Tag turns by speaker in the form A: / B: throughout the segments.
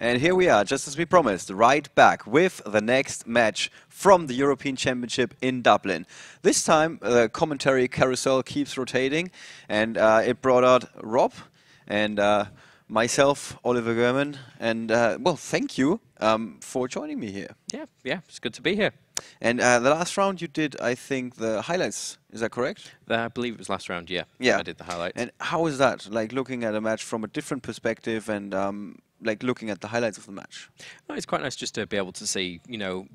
A: And here we are, just as we promised, right back with the next match from the European Championship in Dublin. This time, the commentary carousel keeps rotating, and it brought out Rob and myself, Oliver German, and well, thank you for joining me here.
B: Yeah, it's good to be here.
A: And the last round you did, I think, the highlights. Is that correct?
B: I believe it was last round, yeah. I did the highlights.
A: And how is that, like looking at a match from a different perspective and like looking at the highlights of the match?
B: No, it's quite nice just to be able to see, you know,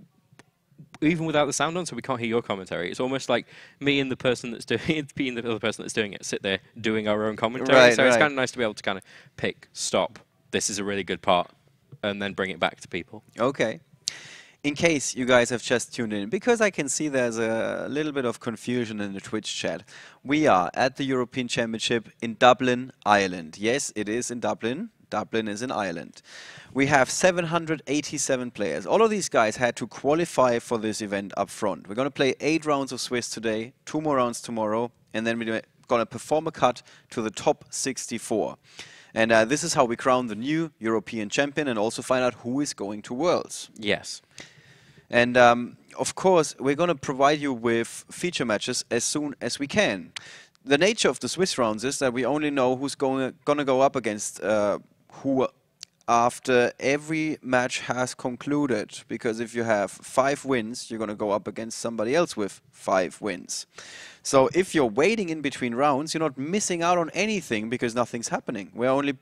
B: even without the sound on, so we can't hear your commentary. It's almost like me and the person that's doing it, being the other person that's doing it, sit there doing our own commentary.
A: Right,
B: so it's kind of nice to be able to kind of pick, stop, this is a really good part, and then bring it back to people.
A: Okay. In case you guys have just tuned in, because I can see there's a little bit of confusion in the Twitch chat. We are at the European Championship in Dublin, Ireland. Yes, it is in Dublin. Dublin is in Ireland. We have 787 players. All of these guys had to qualify for this event up front. We're going to play 8 rounds of Swiss today, 2 more rounds tomorrow, and then we're going to perform a cut to the top 64. And this is how we crown the new European champion and also find out who is going to Worlds.
B: Yes.
A: And of course, we're going to provide you with feature matches as soon as we can. The nature of the Swiss rounds is that we only know who's going to go up against who after every match has concluded. Because if you have 5 wins, you're going to go up against somebody else with 5 wins. So if you're waiting in between rounds, you're not missing out on anything because nothing's happening. We're only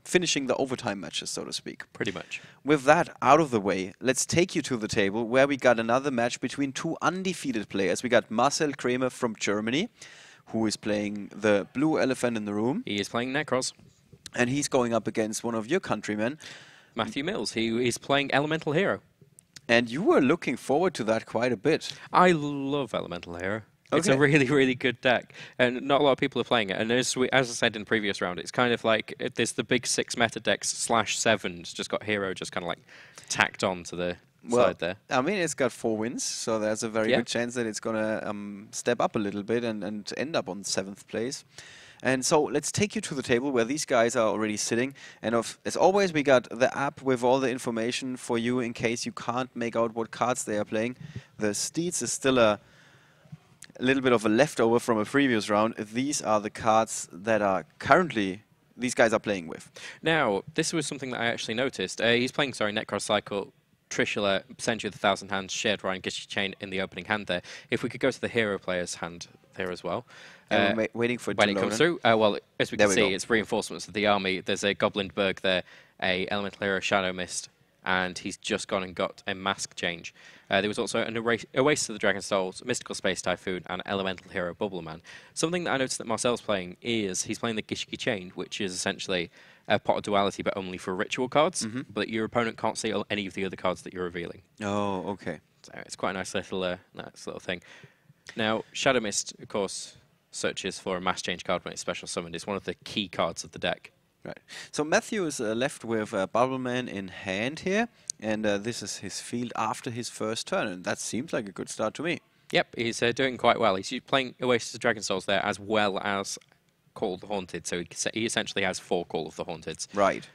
A: finishing the overtime matches, so to speak.
B: Pretty much.
A: With that out of the way, let's take you to the table where we got another match between 2 undefeated players. We got Marcel Kremer from Germany, who is playing the blue elephant in the room.
B: He is playing Necros.
A: And he's going up against one of your countrymen,
B: Matthew Mills. He is playing Elemental Hero.
A: And you were looking forward to that quite a bit.
B: I love Elemental Hero.
A: Okay.
B: It's a really, really good deck, and not a lot of people are playing it. And as I said in the previous round, it's kind of like there's the big 6 meta decks /7s. Just got Hero just kind of like tacked on to the side there.
A: I mean, it's got 4 wins, so there's a very good chance that it's going to step up a little bit and end up on 7th place. And so let's take you to the table where these guys are already sitting. And as always, we got the app with all the information for you in case you can't make out what cards they are playing. The Steeds is still a little bit of a leftover from a previous round. These are the cards that are currently these guys are playing with.
B: Now, this was something that I actually noticed. He's playing, Necros Cycle, Trishula, Century of the Thousand Hands, Shared Ryan, Gishi Chain in the opening hand there. If we could go to the hero player's hand there as well.
A: We're waiting for it
B: when it comes through. Well, as we can see, it's reinforcements of the army. There's a Goblinberg there, a Elemental Hero Shadow Mist, and he's just gone and got a mask change. There was also an Oasis of the Dragon Souls, Mystical Space Typhoon, and Elemental Hero Bubbleman. Something that I noticed that Marcel's playing is he's playing the Gishki Chain, which is essentially a Pot of Duality, but only for ritual cards. But your opponent can't see any of the other cards that you're revealing.
A: Oh, okay.
B: So it's quite a nice little thing. Now, Shadow Mist, of course, searches for a mass change card when it's special summoned. It's one of the key cards of the deck.
A: Right. So Matthew is left with Bubbleman in hand here, and this is his field after his first turn, and that seems like a good start to me.
B: Yep, he's doing quite well. He's playing Oasis of Dragon Souls there as well as Call of the Haunted, so he essentially has 4 Call of the Haunteds.
A: Right.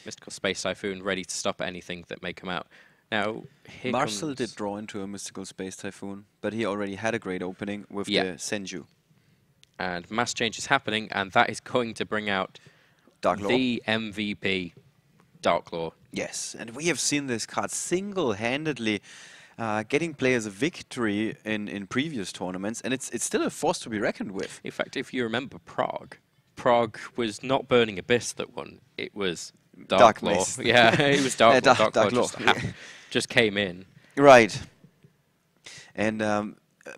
B: Mystical Space Typhoon, ready to stop anything that may come out. Now,
A: Marcel did draw into a Mystical Space Typhoon, but he already had a great opening with the Senju.
B: And mass change is happening, and that is going to bring out the MVP, Darklaw.
A: Yes, and we have seen this card single-handedly getting players a victory in previous tournaments, and it's still a force to be reckoned with.
B: In fact, if you remember Prague was not Burning Abyss that won, it was Darklaw. Yeah, it was Darklaw. Darklaw just came in.
A: Right. And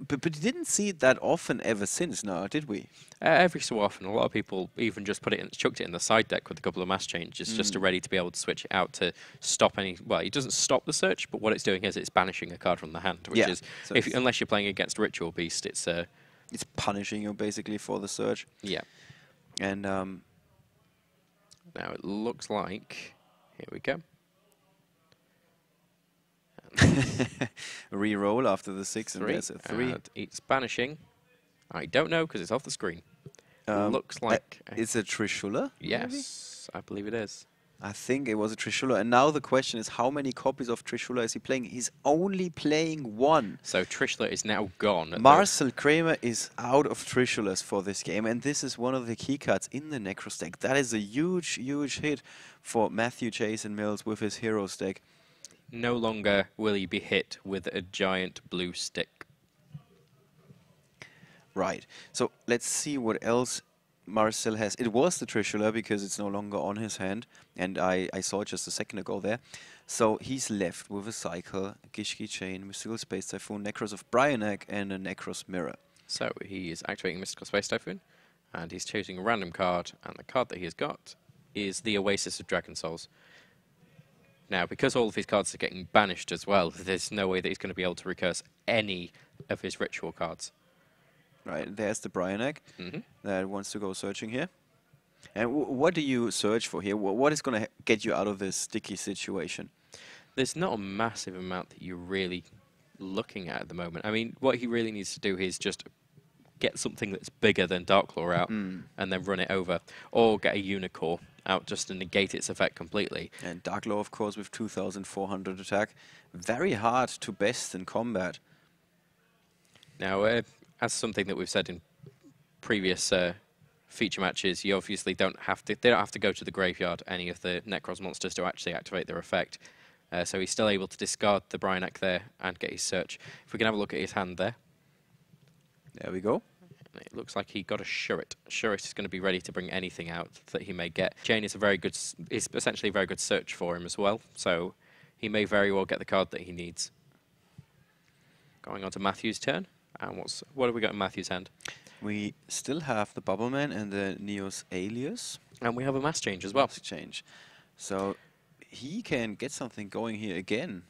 A: but you didn't see it that often ever since, now, did we?
B: Every so often, a lot of people even just chucked it in the side deck with a couple of mass changes, just to ready to be able to switch it out to stop any. Well, it doesn't stop the search, but what it's doing is it's banishing a card from the hand, which is so unless you're playing against Ritual Beast, it's
A: punishing you basically for the search.
B: Yeah.
A: And
B: now it looks like here we go.
A: Reroll after the 6 and there's a 3.
B: And it's banishing. I don't know because it's off the screen. Looks like
A: it's a Trishula.
B: Yes, maybe? I believe it is.
A: I think it was a Trishula. And now the question is, how many copies of Trishula is he playing? He's only playing one.
B: So Trishula is now gone.
A: Marcel Kramer is out of Trishulas for this game, and this is one of the key cards in the Necros deck. That is a huge, huge hit for Matthew Jason Mills with his Heroes deck.
B: No longer will he be hit with a giant blue stick.
A: Right. So let's see what else Marcel has. It was the Trishula because it's no longer on his hand, and I saw it just a second ago there. So he's left with a Cycle, Gishki Chain, Mystical Space Typhoon, Necros of Brionac, and a Necros Mirror.
B: So he is activating Mystical Space Typhoon, and he's choosing a random card, and the card that he has got is the Oasis of Dragon Souls. Now, because all of his cards are getting banished as well, there's no way that he's going to be able to recurse any of his ritual cards.
A: Right, there's the Brionac that wants to go searching here. And what do you search for here? What is going to get you out of this sticky situation?
B: There's not a massive amount that you're really looking at the moment. I mean, what he really needs to do is just get something that's bigger than Darklaw out and then run it over. Or get a Unicorn out just to negate its effect completely.
A: And Darklaw, of course, with 2,400 attack. Very hard to best in combat.
B: Now, as something that we've said in previous feature matches, you obviously don't have to. They don't have to go to the graveyard, any of the Necros monsters, to actually activate their effect. So he's still able to discard the Brionac there and get his search. If we can have a look at his hand there.
A: There we go.
B: It looks like he got a Shurit. Shurit is going to be ready to bring anything out that he may get. Chain is a very good, is essentially a very good search for him as well. So he may very well get the card that he needs. Going on to Matthew's turn. And what have we got in Matthew's hand?
A: We still have the Bubbleman and the Neos Alias.
B: And we have a mass change as well.
A: Mass change. So he can get something going here again.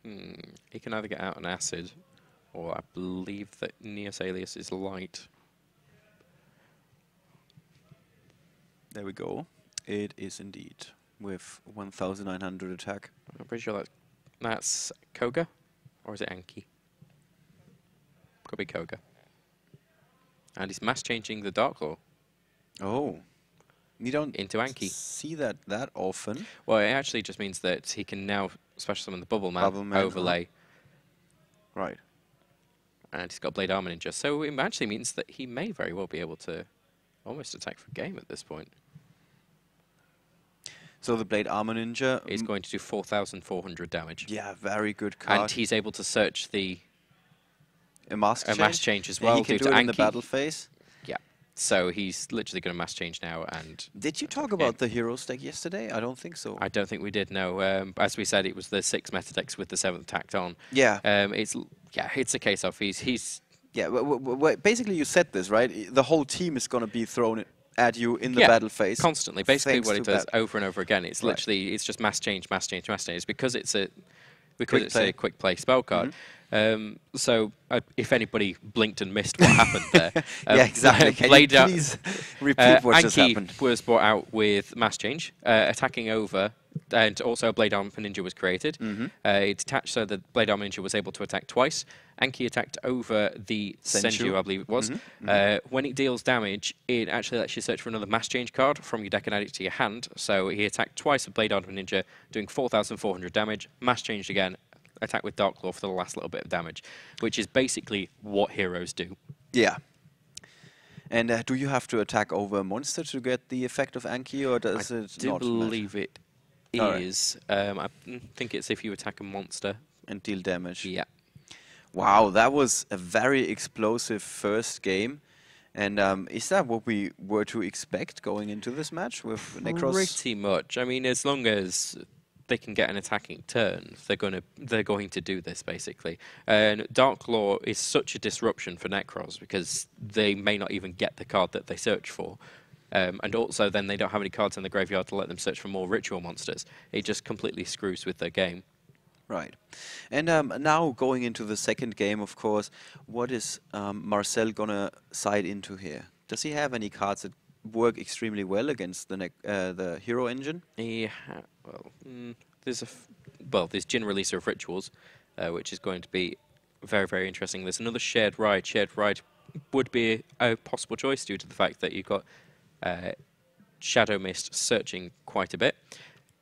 B: He can either get out an Acid, or I believe that Neos Alias is light.
A: There we go. It is indeed, with 1,900 attack.
B: I'm pretty sure that's Koga, or is it Anki? Could be Koga. And he's mass changing the Darklaw.
A: Oh. You don't
B: into Anki.
A: See that often.
B: Well, it actually just means that he can now special summon the Bubbleman overlay.
A: Right.
B: And he's got Blade Armor Ninja. So it actually means that he may very well be able to almost attack for game at this point.
A: So the Blade Armor Ninja
B: is going to do 4,400 damage.
A: Yeah, very good card.
B: And he's able to search a mass change as well.
A: He can do it in the battle phase.
B: Yeah. So he's literally going to mass change now. And
A: did you talk about the Heroes deck yesterday? I don't think so.
B: I don't think we did, no. As we said, it was the 6 meta decks with the 7th tacked on.
A: Yeah.
B: It's a case of he's...
A: Yeah, basically you said this, right? The whole team is going to be thrown at you in the battle phase.
B: Constantly. Basically what it does over and over again, it's literally, it's just mass change, mass change, mass change. It's because it's a quick play spell card. So if anybody blinked and missed what happened there.
A: Yeah, exactly. Can you please repeat what just happened?
B: Anki was brought out with mass change, attacking over, and also a Blade Armor Ninja was created. It detached so that Blade Armor Ninja was able to attack twice. Anki attacked over the Senju, I believe it was. When it deals damage, it actually lets you search for another mass change card from your deck and add it to your hand. So he attacked twice with Blade Armor Ninja, doing 4,400 damage, mass changed again, attack with Darklaw for the last little bit of damage, which is basically what heroes do.
A: Yeah. And do you have to attack over a monster to get the effect of Anki, or does it not?
B: I do believe it is. I think it's if you attack a monster.
A: And deal damage.
B: Yeah.
A: Wow, that was a very explosive first game. And is that what we were to expect going into this match with Necros?
B: Pretty much. I mean, as long as they can get an attacking turn, they're going to do this basically. And Darklaw is such a disruption for Necros because they may not even get the card that they search for. And also then they don't have any cards in the graveyard to let them search for more ritual monsters. It just completely screws with their game.
A: Right. And now going into the second game, of course, what is Marcel gonna side into here? Does he have any cards that work extremely well against the hero engine?
B: There's Jin Releaser of Rituals, which is going to be very, very interesting. There's another Shared Ride. Shared Ride would be a possible choice due to the fact that you've got Shadow Mist searching quite a bit.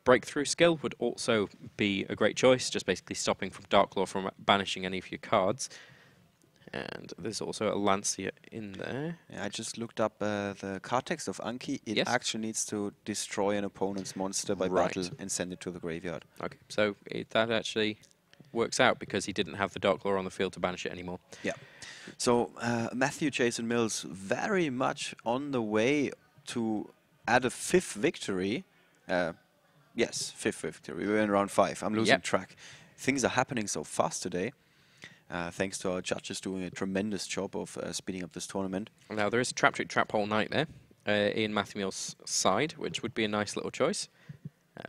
B: Breakthrough skill would also be a great choice, just basically stopping from Dark Claw from banishing any of your cards. And there's also a Lancia in there.
A: Yeah, I just looked up the card text of Anki. It actually needs to destroy an opponent's monster by battle and send it to the graveyard.
B: Okay, so that actually works out because he didn't have the Dark Claw on the field to banish it anymore.
A: Yeah. So Matthew Jason Mills very much on the way to add a 5th victory. Yes, 5th victory. We're in round 5. I'm losing track. Things are happening so fast today. Thanks to our judges doing a tremendous job of speeding up this tournament.
B: Now, there is a Trap Trick Trap Hole Nightmare in Matthew Mills' side, which would be a nice little choice.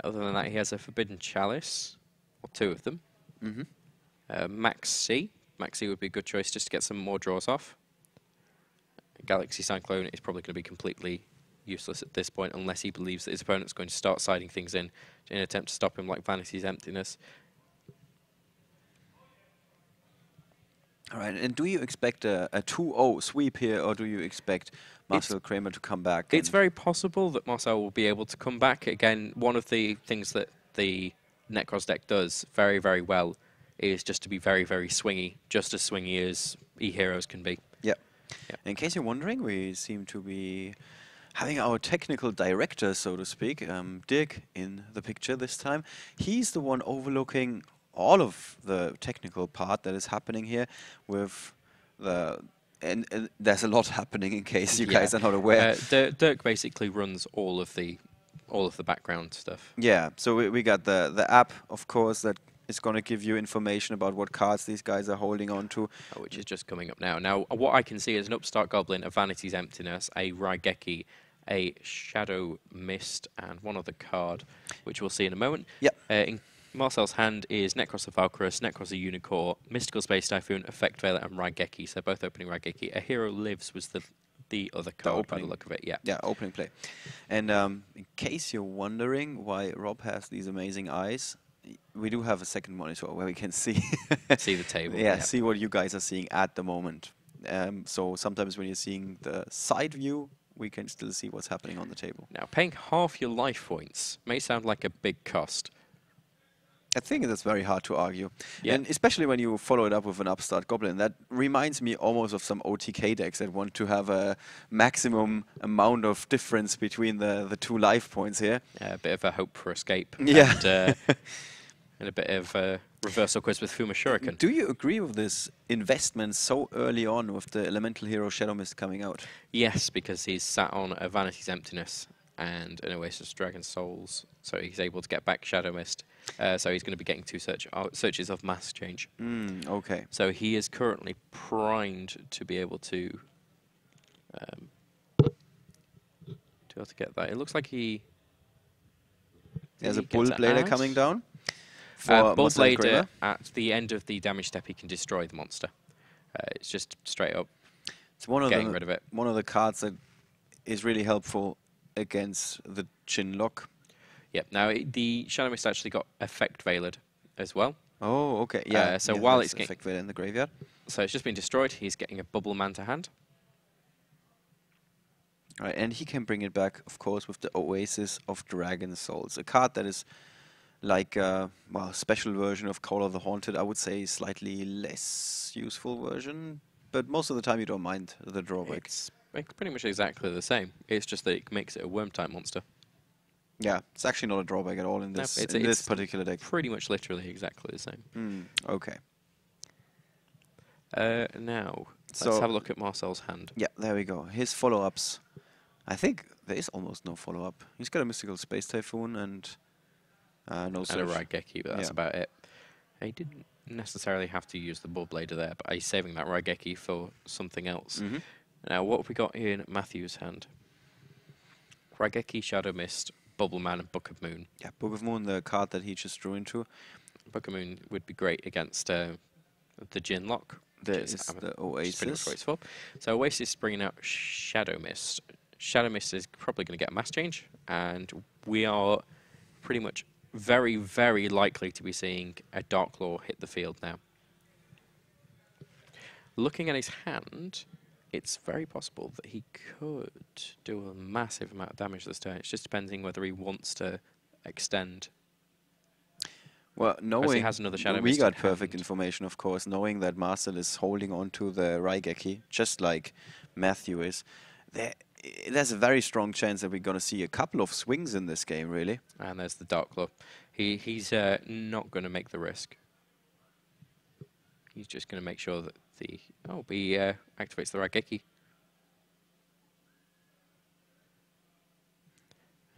B: Other than that, he has a Forbidden Chalice, or 2 of them. Maxi would be a good choice just to get some more draws off. Galaxy Cyclone is probably going to be completely useless at this point unless he believes that his opponent's going to start siding things in an attempt to stop him, like Vanity's Emptiness.
A: All right, and do you expect a 2-0 sweep here, or do you expect Marcel Kramer to come back?
B: It's very possible that Marcel will be able to come back. Again, one of the things that the Necros deck does very, very well is just to be very, very swingy, just as swingy as E-Heroes can be.
A: Yeah. In case you're wondering, we seem to be having our technical director, so to speak, Dirk, in the picture this time. He's the one overlooking all of the technical part that is happening here with the... And there's a lot happening in case you guys are not aware.
B: Dirk basically runs all of the background stuff.
A: Yeah, so we got the app, of course, that is going to give you information about what cards these guys are holding on to.
B: Which is just coming up now. Now, what I can see is an Upstart Goblin, a Vanity's Emptiness, a Raigeki, a Shadow Mist, and one other card, which we'll see in a moment.
A: Yep.
B: In Marcel's hand is Necros of Valkyrus, Necros of Unicorn, Mystical Space Typhoon, Effect Veiler, and Raigeki. So both opening Raigeki. A Hero Lives was the other card by the look of it,
A: Yeah, opening play. And in case you're wondering why Rob has these amazing eyes, we do have a second monitor where we can see
B: see the table.
A: Yeah, see what you guys are seeing at the moment. So sometimes when you're seeing the side view, we can still see what's happening on the table.
B: Now, paying half your life points may sound like a big cost.
A: I think that's very hard to argue.
B: Yeah.
A: And especially when you follow it up with an Upstart Goblin. That reminds me almost of some OTK decks that want to have a maximum amount of difference between the 2 life points here.
B: A bit of a hope for escape.
A: Yeah.
B: And a bit of reversal quiz with Fuma Shuriken.
A: Do you agree with this investment so early on with the Elemental Hero Shadow Mist coming out?
B: Yes, because he's sat on a Vanity's Emptiness and an Oasis Dragon Souls, so he's able to get back Shadow Mist. So he's going to be getting 2 searches of Mass Change.
A: Okay.
B: So he is currently primed to be able to get that. It looks like
A: there's a Bull Blader coming down.
B: Bull Blader, at the end of the damage step, he can destroy the monster. It's just straight up getting rid of it.
A: One of the cards that is really helpful against the Chinlock.
B: Yep. Now, the Shadow Mist actually got Effect Veilered as well.
A: Oh, okay. Yeah.
B: So while it's getting
A: Effect Veilered in the graveyard.
B: So it's just been destroyed. He's getting a Bubble Man to hand.
A: All right, and he can bring it back, of course, with the Oasis of Dragon Souls. A card that is like a special version of Call of the Haunted. I would say slightly less useful version, but most of the time you don't mind the drawback.
B: It's pretty much exactly the same. It's just that it makes it a Worm-type monster.
A: Yeah, it's actually not a drawback at all in this, this particular deck.
B: Pretty much literally exactly the same.
A: Okay.
B: Now, let's have a look at Marcel's hand.
A: Yeah, there we go. His follow-ups. I think there is almost no follow-up. He's got a Mystical Space Typhoon and no search.
B: And a Raigeki, but that's about it. He didn't necessarily have to use the Bull Blader there, but he's saving that Raigeki for something else. Now, what have we got in Matthew's hand? Raigeki, Shadow Mist, Bubble Man, and Book of Moon.
A: Yeah, Book of Moon, the card that he just drew into.
B: Book of Moon would be great against the Jinlock.
A: There is the Oasis.
B: Pretty much what it's for. So Oasis is bringing out Shadow Mist. Shadow Mist is probably going to get a Mass Change, and we are pretty much very, very likely to be seeing a Dark Claw hit the field now. Looking at his hand, it's very possible that he could do a massive amount of damage this turn. It's just depending whether he wants to extend.
A: Well, knowing
B: has another Shadow
A: we
B: Mist
A: got
B: in
A: perfect
B: hand.
A: information, of course, knowing that Marcel is holding on to the Raigeki, just like Matthew is, there's a very strong chance that we're going to see a couple of swings in this game, really.
B: And there's the Dark Claw. He's not going to make the risk. He's just going to make sure that he activates the Raigeki.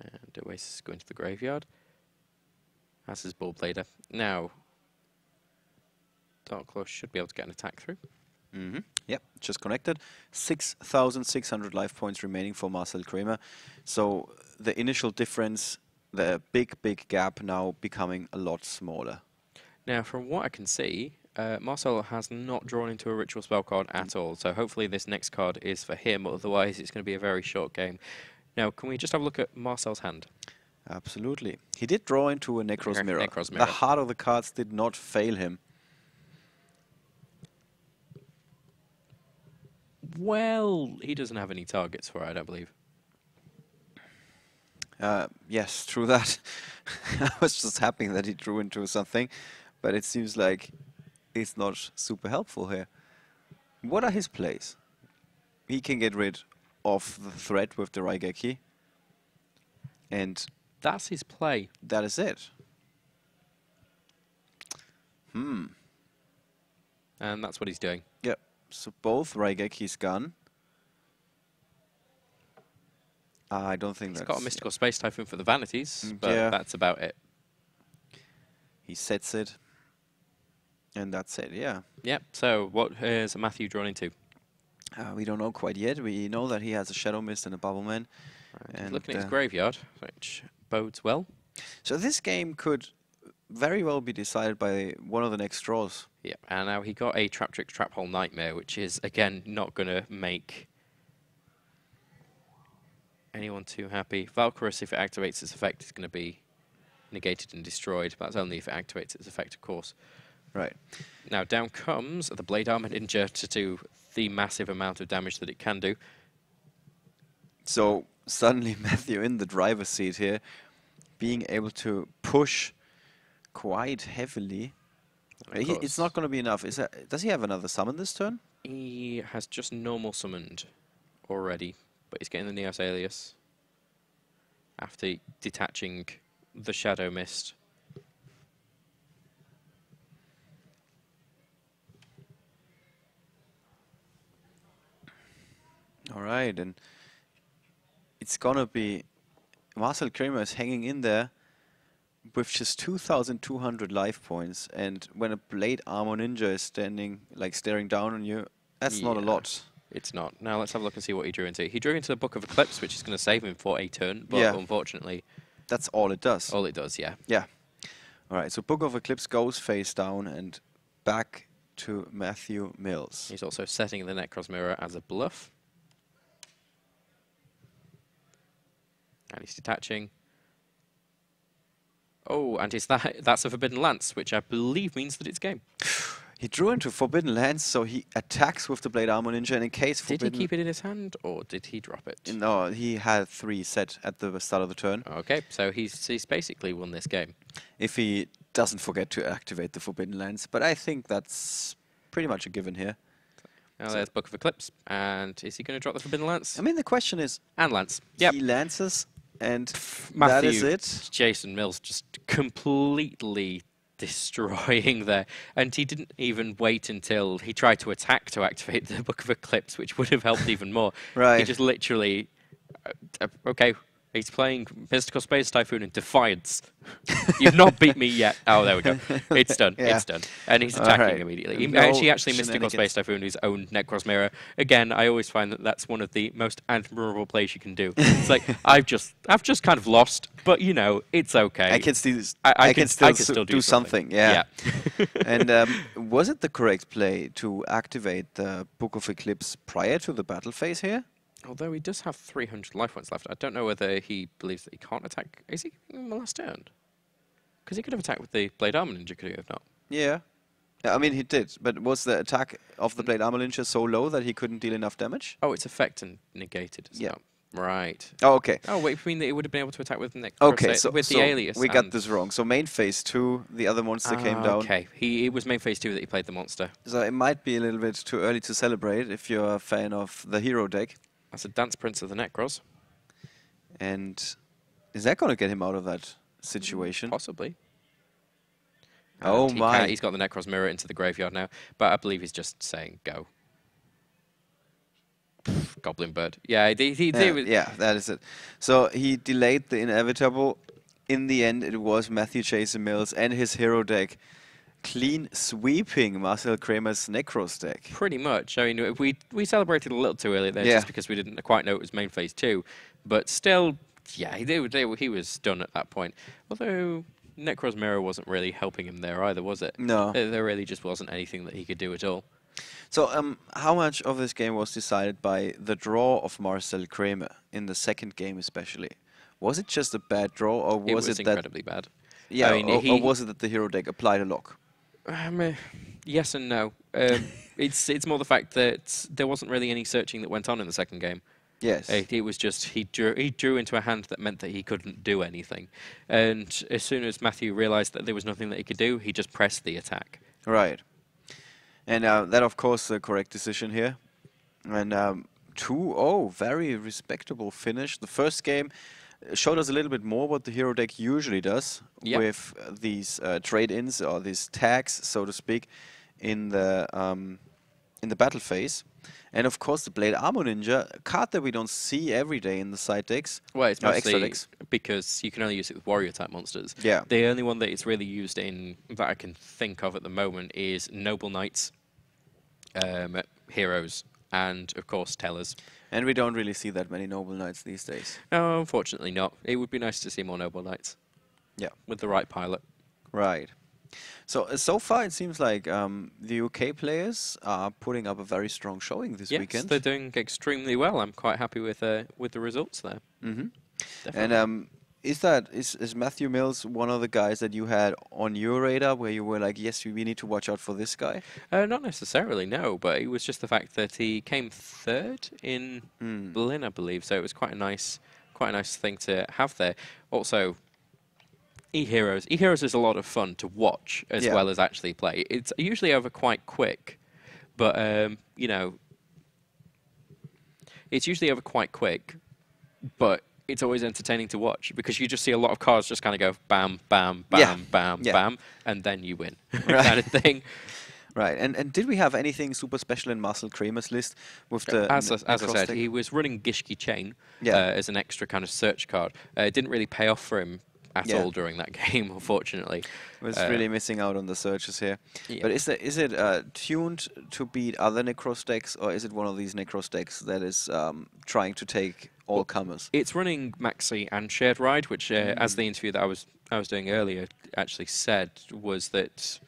B: And Oasis is going to the graveyard. As his Ball Blader. Now, Dark Claw should be able to get an attack through.
A: Yep, just connected. 6,600 life points remaining for Marcel Kramer. So the initial difference, the big gap now becoming a lot smaller.
B: Now, from what I can see, Marcel has not drawn into a ritual spell card at all. So hopefully this next card is for him. Otherwise, it's going to be a very short game. Now, can we just have a look at Marcel's hand?
A: Absolutely. He did draw into a Necro's Mirror.
B: Necro's Mirror.
A: The heart of the cards did not fail him.
B: Well, he doesn't have any targets for it, I don't believe.
A: Yes, true that. I was just happy that he drew into something, but it seems like it's not super helpful here. What are his plays? He can get rid of the threat with the Raigeki, and
B: that's his play.
A: That is it.
B: And that's what he's doing.
A: Yep. So both Raigeki's gone. I don't think
B: he's got a Mystical Space Typhoon for the Vanities, but
A: yeah,
B: that's about it.
A: He sets it, and that's it, yeah.
B: Yep, so what has Matthew drawn into?
A: We don't know quite yet. We know that he has a Shadow Mist and a Bubble Man.
B: Right, he's looking at his graveyard, which bodes well.
A: So this game could very well be decided by one of the next draws.
B: Yep, and now he got a Trap Trick Trap Hole Nightmare, which is, again, not going to make anyone too happy. Valkyrus, if it activates its effect, is going to be negated and destroyed, but that's only if it activates its effect, of course.
A: Right.
B: Now, down comes the Blade Armor Ninja to do the massive amount of damage that it can do.
A: So suddenly Matthew in the driver's seat here, being able to push quite heavily. It's not going to be enough. Does he have another summon this turn?
B: He has just normal summoned already, but he's getting the Neos Alias after detaching the Shadow Mist.
A: All right, and it's going to be Marcel Kramer is hanging in there with just 2,200 life points, and when a Blade Armor Ninja is staring down on you, that's not a lot.
B: It's not. Now let's have a look and see what he drew into. He drew into the Book of Eclipse, which is going to save him for a turn, but unfortunately...
A: That's all it does.
B: All it does, yeah.
A: Yeah. All right, so Book of Eclipse goes face down and back to Matthew Mills.
B: He's also setting the Necros Mirror as a bluff. And he's detaching. Oh, and that's a Forbidden Lance, which I believe means that it's game.
A: He drew into Forbidden Lance, so he attacks with the Blade Armor Ninja, and in case Forbidden...
B: Did he keep it in his hand, or did he drop it?
A: No, he had 3 set at the start of the turn.
B: Okay, so he's basically won this game.
A: If he doesn't forget to activate the Forbidden Lance, but I think that's pretty much a given here.
B: Now there's Book of Eclipse, and is he going to drop the Forbidden Lance?
A: I mean, the question is...
B: And Lance, yep.
A: He lances, and
B: Matthew,
A: that is it.
B: Jason Mills just completely destroying there. And he didn't even wait until he tried to attack to activate the Book of Eclipse, which would have helped even more.
A: Right.
B: He just literally... okay, he's playing Mystical Space Typhoon in Defiance. You've not beat me yet. Oh, there we go. It's done.
A: Yeah.
B: It's done. And he's attacking immediately. He actually Mystical Space Typhoon his own Necros Mirror. Again, I always find that that's one of the most admirable plays you can do. It's like, I've just kind of lost, but you know, it's okay.
A: I can still do something. Yeah. And was it the correct play to activate the Book of Eclipse prior to the battle phase here?
B: Although he does have 300 life points left, I don't know whether he believes that he can't attack. Is he in the last turn? Because he could have attacked with the Blade Armor Ninja, could he have not?
A: Yeah. I mean, he did, but was the attack of the Blade Armor Lincher so low that he couldn't deal enough damage?
B: Oh, it's effect and negated as well. Right.
A: Oh, okay.
B: Oh, wait, you mean that it would have been able to attack with the
A: okay, so,
B: with the alias?
A: We got this wrong. So main phase 2, the other monster came down.
B: Okay, it was main phase 2 that he played the monster.
A: So it might be a little bit too early to celebrate if you're a fan of the hero deck.
B: That's a Dance Prince of the Necros.
A: And is that going to get him out of that situation?
B: Possibly.
A: Oh my.
B: He's got the Necros mirror into the graveyard now, but I believe he's just saying go. Goblin Bird. Yeah,
A: yeah, that is it. So he delayed the inevitable. In the end, it was Matthew Jason Mills and his hero deck clean sweeping Marcel Kramer's Necros deck.
B: Pretty much. I mean, we celebrated a little too early there just because we didn't quite know it was main phase 2. But still, yeah, he was done at that point. Although Necros mirror wasn't really helping him there either, was it?
A: No.
B: There really just wasn't anything that he could do at all.
A: So, how much of this game was decided by the draw of Marcel Kramer in the second game especially? Was it just a bad draw, or was it
B: incredibly bad?
A: Yeah, I mean, or was it that the hero deck applied a lock?
B: Yes and no. It's more the fact that there wasn't really any searching that went on in the second game.
A: Yes.
B: It was just he drew into a hand that meant that he couldn't do anything. And as soon as Matthew realized that there was nothing that he could do, he just pressed the attack.
A: Right. And that, of course, the correct decision here. And 2-0, very respectable finish. The first game showed us a little bit more what the hero deck usually does with these trade-ins or these tags, so to speak, in the battle phase. And of course, the Blade Armor Ninja, a card that we don't see every day in the side decks.
B: Well, it's mostly
A: extra decks,
B: because you can only use it with warrior type monsters.
A: Yeah.
B: The only one that it's really used in that I can think of at the moment is Noble Knights, Heroes, and of course Tellers. And
A: we don't really see that many Noble Knights these days.
B: No, unfortunately not. It would be nice to see more Noble Knights.
A: Yeah.
B: With the right pilot.
A: Right. So far it seems like the UK players are putting up a very strong showing this weekend.
B: Yes, they're doing extremely well. I'm quite happy with the results there.
A: Mm-hmm. And is Matthew Mills one of the guys that you had on your radar where you were like, yes, we need to watch out for this guy?
B: Not necessarily, no. But it was just the fact that he came third in Berlin, I believe. So it was quite a nice thing to have there. Also, E-Heroes is a lot of fun to watch as well as actually play. It's usually over quite quick, but you know, it's usually over quite quick, but it's always entertaining to watch because you just see a lot of cards just kind of go bam, bam, bam, bam, bam, and then you win, kind of thing.
A: Right, and did we have anything super special in Marcel Kramer's list with the?
B: As I said, he was running Gishki Chain as an extra kind of search card. It didn't really pay off for him at all during that game, unfortunately.
A: Was really missing out on the searches here. Yeah. But is it tuned to beat other Necros decks, or is it one of these Necros decks that is trying to take all comers?
B: It's running Maxi and Shared Ride, which, as the interview that I was doing earlier actually said, was that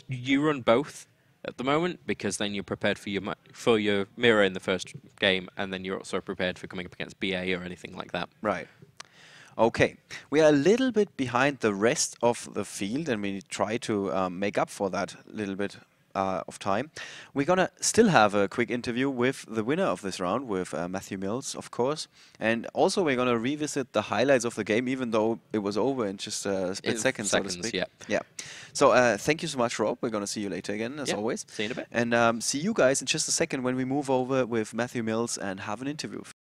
B: you run both at the moment because then you're prepared for your mirror in the first game, and then you're also prepared for coming up against BA or anything like that.
A: Right. Okay, we are a little bit behind the rest of the field, and we try to make up for that little bit of time. We're going to still have a quick interview with the winner of this round, with Matthew Mills, of course. And also we're going to revisit the highlights of the game, even though it was over in just a split second, so to speak. Yeah. So thank you so much, Rob. We're going to see you later again, as always.
B: See you in a bit.
A: And see you guys in just a second when we move over with Matthew Mills and have an interview.